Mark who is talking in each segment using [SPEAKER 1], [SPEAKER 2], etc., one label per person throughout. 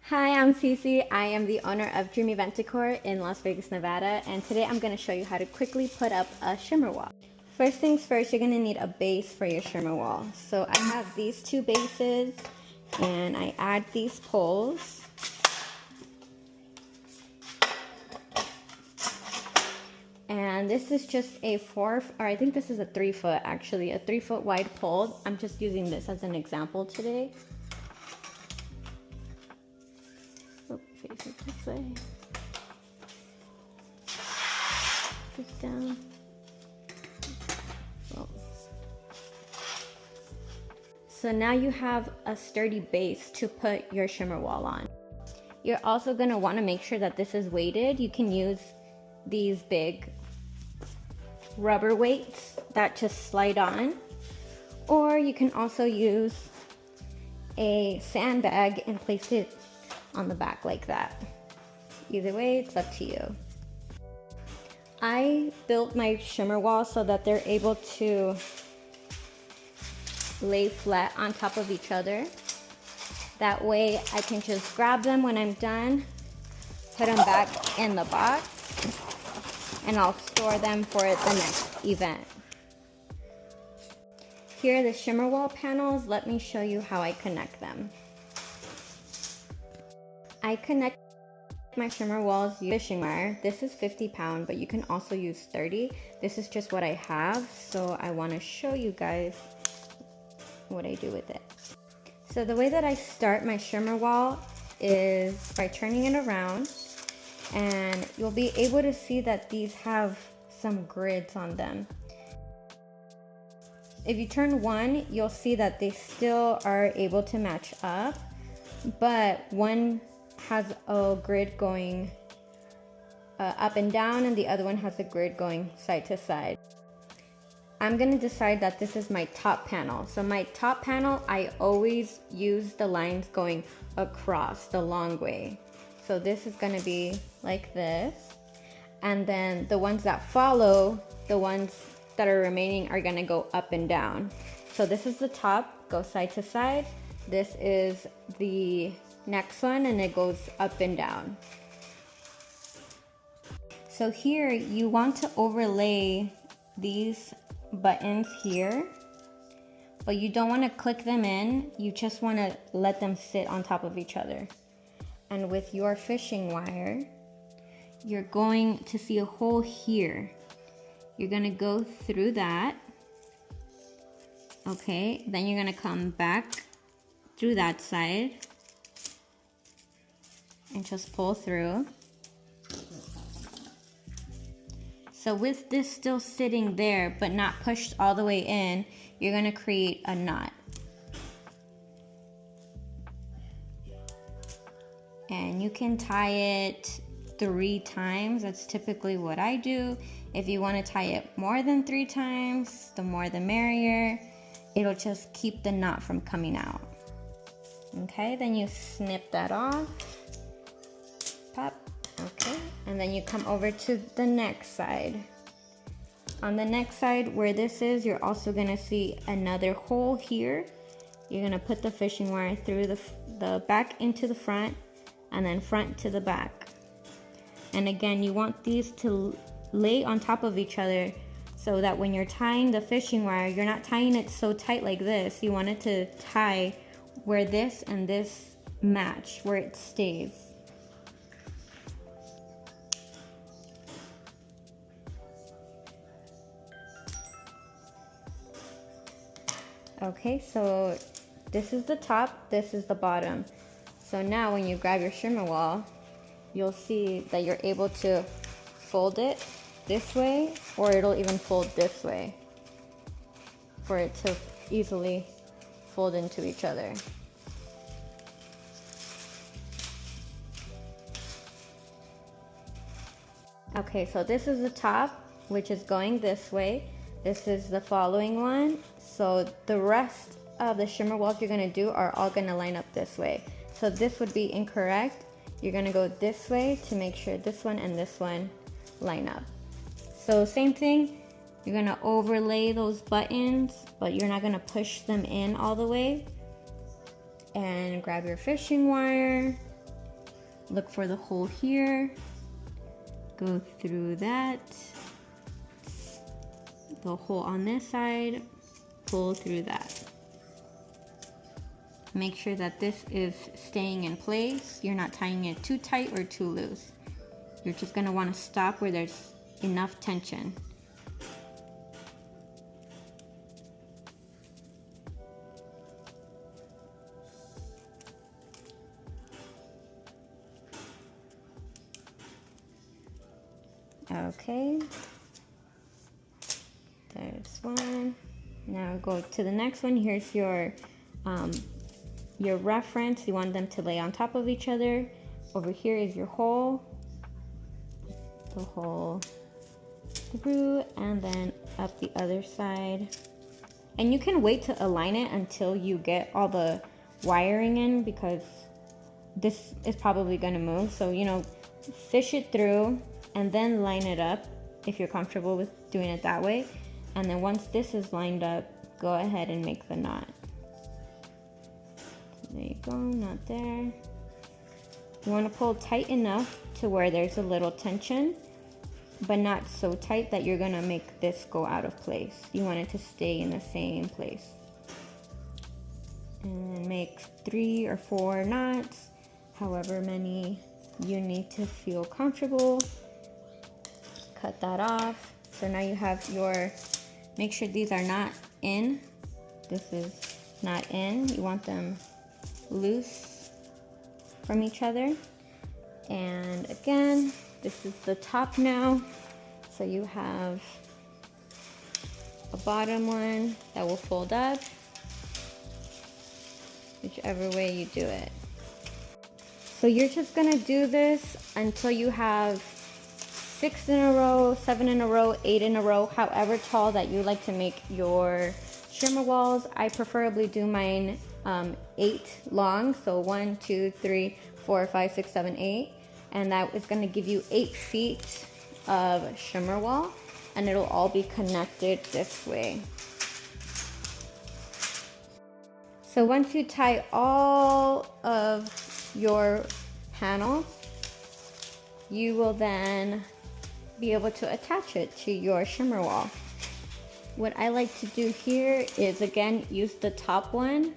[SPEAKER 1] Hi, I'm Cece. I am the owner of Dream Event Decor in Las Vegas, Nevada, and today I'm going to show you how to quickly put up a shimmer wall. First things first, you're going to need a base for your shimmer wall. So I have these two bases and I add these poles. And this is just a 3 foot actually, a 3 foot wide pole. I'm just using this as an example today. Face it this way. This down. Oh. So now you have a sturdy base to put your shimmer wall on. You're also going to want to make sure that this is weighted. You can use these big rubber weights that just slide on, or you can also use a sandbag and place it on the back like that. Either way, it's up to you. I built my shimmer wall so that they're able to lay flat on top of each other. That way I can just grab them when I'm done, put them back in the box, and I'll store them for the next event. Here are the shimmer wall panels. Let me show you how I connect them. I connect my shimmer walls using fishing wire. This is 50 pound, but you can also use 30. This is just what I have, so I want to show you guys what I do with it. So the way that I start my shimmer wall is by turning it around, and you'll be able to see that these have some grids on them. If you turn one, you'll see that they still are able to match up, but one has a grid going up and down, and the other one has a grid going side to side. I'm gonna decide that this is my top panel. So my top panel, I always use the lines going across the long way. So this is gonna be like this. And then the ones that follow, the ones that are remaining, are gonna go up and down. So this is the top, go side to side. This is the next one, and it goes up and down. So here you want to overlay these buttons here, but you don't want to click them in. You just want to let them sit on top of each other. And with your fishing wire, you're going to see a hole here. You're going to go through that. Okay, then you're going to come back through that side and just pull through. So with this still sitting there but not pushed all the way in, you're going to create a knot. And you can tie it 3 times. That's typically what I do. If you want to tie it more than 3 times, the more the merrier. It'll just keep the knot from coming out. Okay, then you snip that off. Pop. Okay, and then you come over to the next side. On the next side where this is, you're also gonna see another hole here. You're gonna put the fishing wire through the back into the front, and then front to the back. And again, you want these to lay on top of each other so that when you're tying the fishing wire, you're not tying it so tight like this. You want it to tie where this and this match, where it stays. Okay, so this is the top, this is the bottom. So now when you grab your shimmer wall, you'll see that you're able to fold it this way, or it'll even fold this way for it to easily fold into each other. Okay, so this is the top, which is going this way. This is the following one. So the rest of the shimmer walls you're gonna do are all gonna line up this way. So this would be incorrect. You're gonna go this way to make sure this one and this one line up. So same thing, you're gonna overlay those buttons, but you're not gonna push them in all the way. And grab your fishing wire, look for the hole here, go through that, the hole on this side, pull through that. Make sure that this is staying in place. You're not tying it too tight or too loose. You're just gonna wanna stop where there's enough tension. Okay, there's one. Now go to the next one. Here's your reference. You want them to lay on top of each other. Over here is your hole. The hole through and then up the other side. And you can wait to align it until you get all the wiring in, because this is probably gonna move. So, you know, fish it through and then line it up if you're comfortable with doing it that way. And then once this is lined up, go ahead and make the knot. There you go, not there. You want to pull tight enough to where there's a little tension, but not so tight that you're gonna make this go out of place. You want it to stay in the same place. And then make 3 or 4 knots, however many you need to feel comfortable. Cut that off. So now you have your, make sure these are not in. This is not in. You want them loose from each other. And again, this is the top now. So you have a bottom one that will fold up, whichever way you do it. So you're just gonna do this until you have 6 in a row, 7 in a row, 8 in a row, however tall that you like to make your shimmer walls. I preferably do mine 8 long, so 1, 2, 3, 4, 5, 6, 7, 8, and that is going to give you 8 feet of shimmer wall, and it'll all be connected this way. So once you tie all of your panels, you will then be able to attach it to your shimmer wall. What I like to do here is, again, use the top one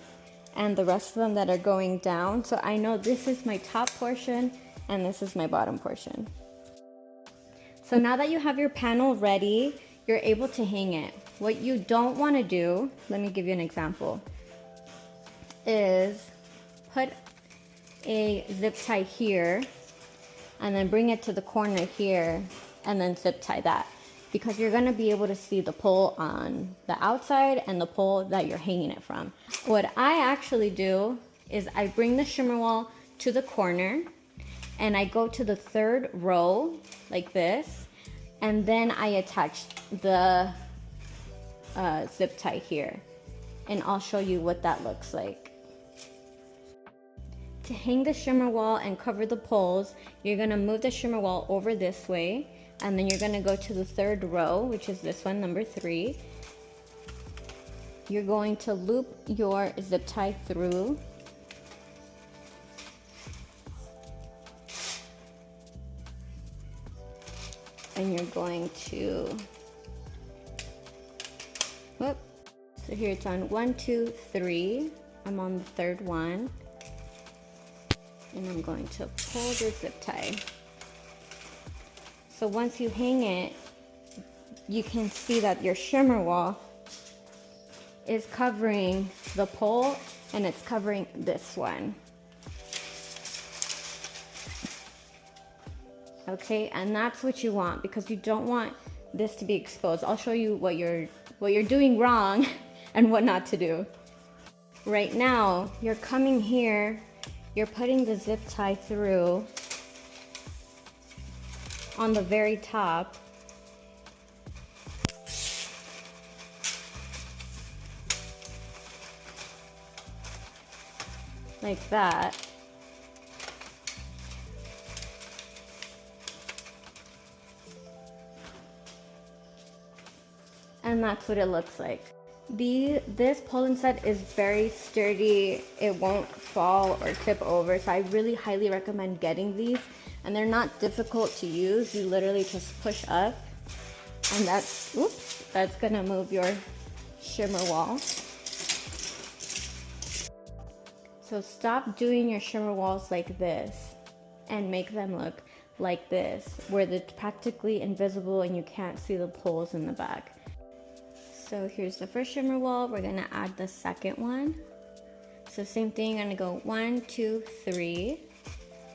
[SPEAKER 1] and the rest of them that are going down. So I know this is my top portion and this is my bottom portion. So now that you have your panel ready, you're able to hang it. What you don't want to do, let me give you an example, is put a zip tie here and then bring it to the corner here and then zip tie that, because you're going to be able to see the pole on the outside and the pole that you're hanging it from. What I actually do is I bring the shimmer wall to the corner and I go to the 3rd row like this, and then I attach the zip tie here, and I'll show you what that looks like. To hang the shimmer wall and cover the poles, you're going to move the shimmer wall over this way, and then you're going to go to the 3rd row, which is this one, number 3. You're going to loop your zip tie through. And you're going to, whoop. So here it's on 1, 2, 3. I'm on the 3rd one. And I'm going to pull the zip tie. So once you hang it, you can see that your shimmer wall is covering the pole and it's covering this one. Okay, and that's what you want, because you don't want this to be exposed. I'll show you what you're doing wrong and what not to do. Right now, you're coming here, you're putting the zip tie through on the very top. Like that. And that's what it looks like. This pollen set is very sturdy. It won't fall or tip over, so I really highly recommend getting these. And they're not difficult to use. You literally just push up, and that's gonna move your shimmer wall. So stop doing your shimmer walls like this and make them look like this, where they're practically invisible and you can't see the poles in the back. So here's the first shimmer wall. We're gonna add the second one. So same thing, I'm gonna go 1, 2, 3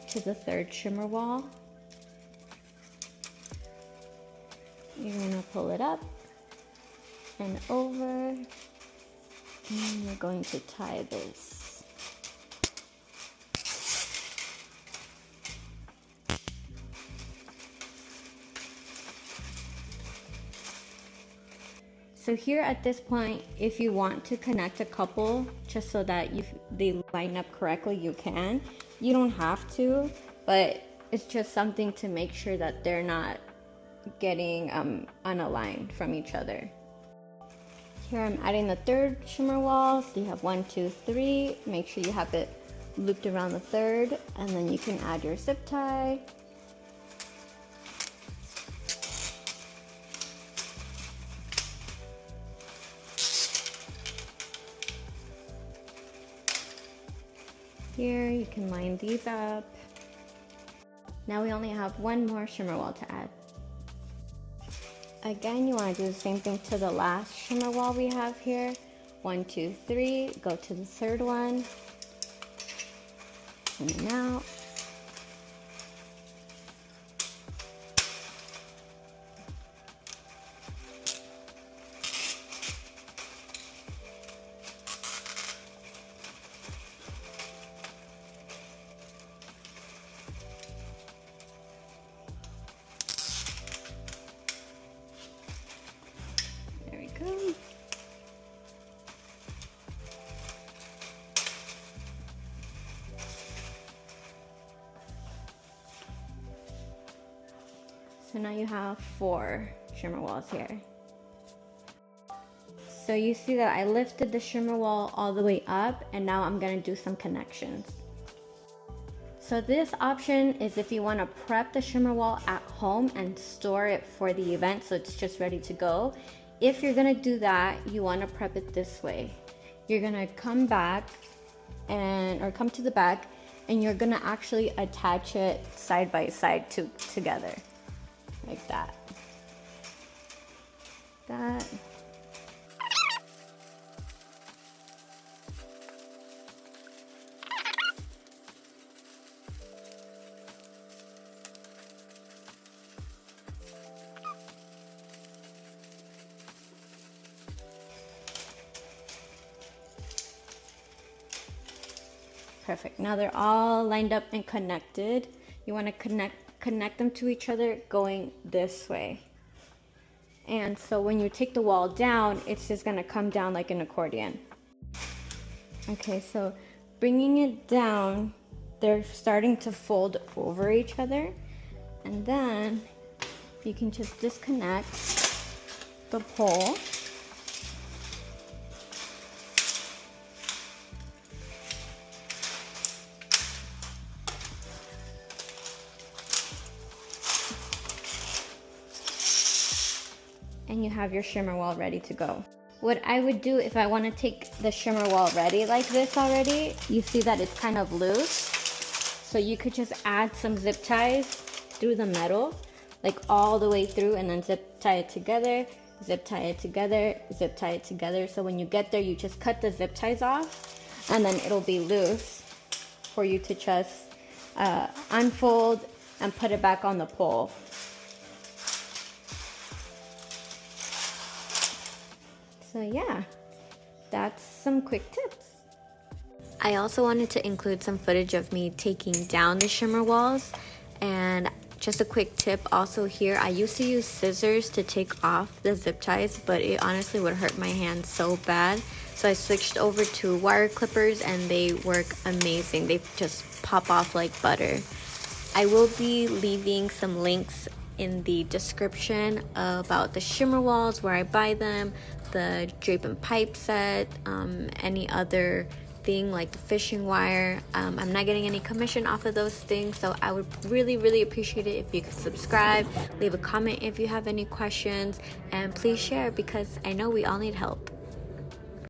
[SPEAKER 1] to the third shimmer wall. You're gonna pull it up and over, and you're going to tie this. So here at this point, if you want to connect a couple just so that they line up correctly, you can. You don't have to, but it's just something to make sure that they're not getting unaligned from each other. Here I'm adding the third shimmer wall. So you have 1, 2, 3. Make sure you have it looped around the third, and then you can add your zip tie. Here you can line these up. Now we only have one more shimmer wall to add. Again, you want to do the same thing to the last shimmer wall we have here. 1, 2, 3, go to the third one, and then out. Go. So now you have 4 shimmer walls here. So you see that I lifted the shimmer wall all the way up, and now I'm gonna do some connections. So this option is if you want to prep the shimmer wall at home and store it for the event so it's just ready to go. If you're gonna do that, you want to prep it this way. You're gonna come back or come to the back, and you're gonna actually attach it side by side together like that. Perfect. Now they're all lined up and connected. You want to connect them to each other going this way. And so when you take the wall down, it's just going to come down like an accordion. Okay, so bringing it down, they're starting to fold over each other. And then you can just disconnect the pole. And you have your shimmer wall ready to go. What I would do if I want to take the shimmer wall ready like this already, you see that it's kind of loose. So you could just add some zip ties through the metal, like all the way through, and then zip tie it together, zip tie it together, zip tie it together. So when you get there, you just cut the zip ties off, and then it'll be loose for you to just unfold and put it back on the pole. So yeah, that's some quick tips. I also wanted to include some footage of me taking down the shimmer walls, and just a quick tip also here, I used to use scissors to take off the zip ties, but it honestly would hurt my hands so bad. So I switched over to wire clippers, and they work amazing. They just pop off like butter. I will be leaving some links in the description about the shimmer walls, where I buy them, the drape and pipe set, any other thing like the fishing wire. I'm not getting any commission off of those things, so I would really appreciate it if you could subscribe, leave a comment if you have any questions, and please share because I know we all need help.